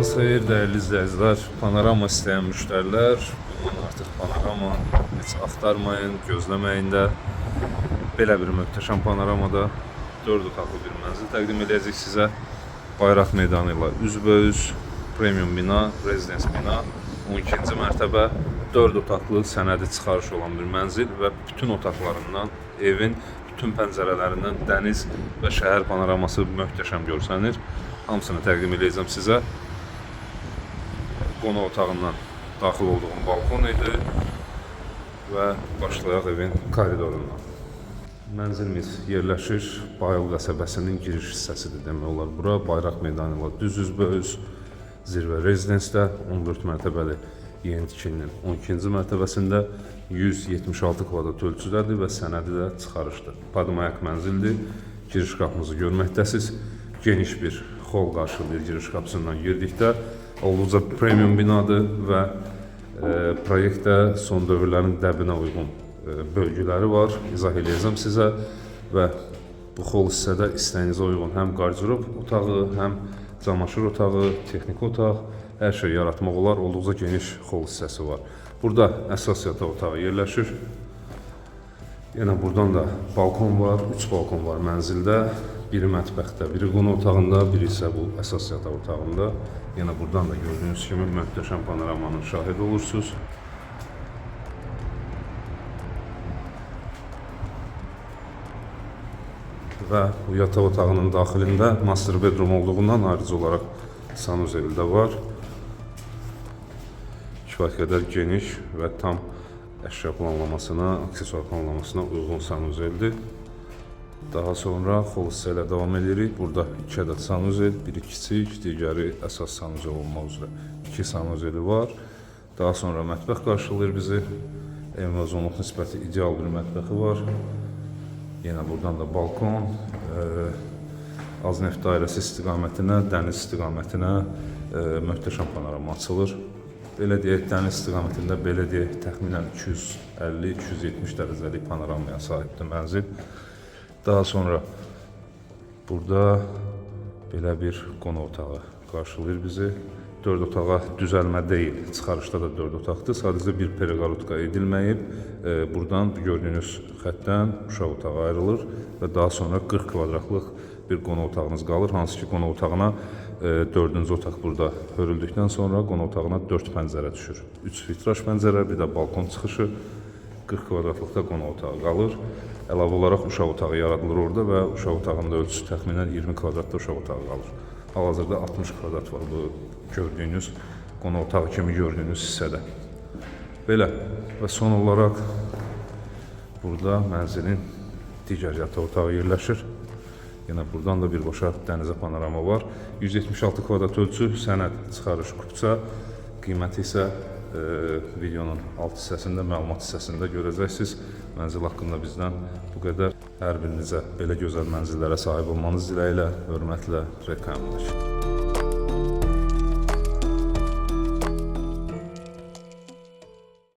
Sabahınız xeyir değerli izləyicilər, panorama istəyən müştərilər, bundan artıq panorama heç axtarmayın, gözləməyin də. Belə bir möhtəşəm panoramada 4 otaqlı bir mənzil təqdim edəcək sizə. Bayraq meydanı ilə üzbəüz, premium bina, rezidens bina, 12-ci mərtəbə, 4 otaqlı sənədi çıxarış olan bir mənzil və bütün otaqlarından, evin bütün pəncərələrindən dəniz və şəhər panoraması möhtəşəm görsənir. Hamısını təqdim edəcəm sizə. Qonaq otağından daxil olduğum balkon idi və başlayaq evin koridorundan. Mənzilimiz yerləşir Bayıl qəsəbəsinin giriş hissəsidir demək olar bura. Bayraq meydanı ilə düz üzbəüz, zirvə rezidensdə 14 mərtəbəli yeni tikilinin 12-ci mərtəbəsində 176 kvadrat ölçüdədir və sənədi də çıxarışdır. Padmayak mənzildir. Giriş qapımızı görməkdəsiz. Geniş bir xol qarşılayır giriş qapısından girdikdə. Olduqca premium binadır və proyektdə son dövrlərin dəbinə uyğun bölgüləri var. İzah edəcəm sizə və bu xol hissədə istəyinizə uyğun həm qardirob otağı, həm camaşır otağı, texniki otaq, hər şey yaratmaq olar. Olduqca geniş xol hissəsi var. Burada əsas yataq otağı yerləşir. Yenə buradan da balkon var, 3 balkon var mənzildə. Biri mətbəxdə, biri qonaq otağında, biri isə bu əsas yataq otağında. Yenə buradan da gördüyünüz kimi möhtəşəm panoramanın şahidi olursunuz. Və bu yataq otağının daxilində master bedroom olduğundan ayrıca olaraq sanuzeli də var. Kifayət qədər geniş və tam əşya planlamasına, aksesuar planlamasına uyğun sanuzeldir. Daha sonra xol hissə ilə davam edirik. Burada 2 ədəd sanuzel, biri kiçik, digəri əsas sanuzel olmaq üzrə 2 sanuzeli var. Daha sonra mətbəx qarşılayır bizi. Evin uzunluq nisbəti ideal bir mətbəxi var. Yenə buradan da balkon, Azneft dairəsi istiqamətinə, dəniz istiqamətinə möhtəşəm panorama açılır. Belə deyək, dəniz istiqamətində belə deyək, təxminən 250-270 dərəcəlik panoramaya sahibdir mənzil. Daha sonra burada belə bir qonaq otağı qarşılayır bizi. 4 otağa düzəlmə deyil, çıxarışda da 4 otaqdır. Sadəcə bir periqarutka edilməyib. Buradan gördüyünüz xəttdən uşaq otağı ayrılır və daha sonra 40 kvadratlıq bir qonaq otağınız qalır. Hansı ki, qonaq otağına 4-cü otaq burada hörüldükdən sonra qonaq otağına 4 pəncərə düşür. 3 vitraj pəncərə, bir də balkon çıxışı. 40 kvadratlıqda qonaq otağı qalır. Əlavə olaraq uşaq otağı yaradılır orada və uşaq otağında ölçüsü təxminən 20 kvadratda uşaq otağı qalır. Hal-hazırda 60 kvadrat var bu gördüyünüz qonaq otağı kimi gördüyünüz hissədə. Belə və son olaraq burada mənzilin digər yataq otağı yerləşir. Yenə buradan da birbaşa dənizə panorama var. 176 kvadrat ölçü, sənəd çıxarış kupça, qiyməti isə videonun alt hissəsində, məlumat hissəsində görəcəksiniz. Mənzil haqqında bizdən bu qədər. Hər birinizə belə gözəl mənzillərə sahib olmanız diləyilə, hörmətlə reklamlaşır.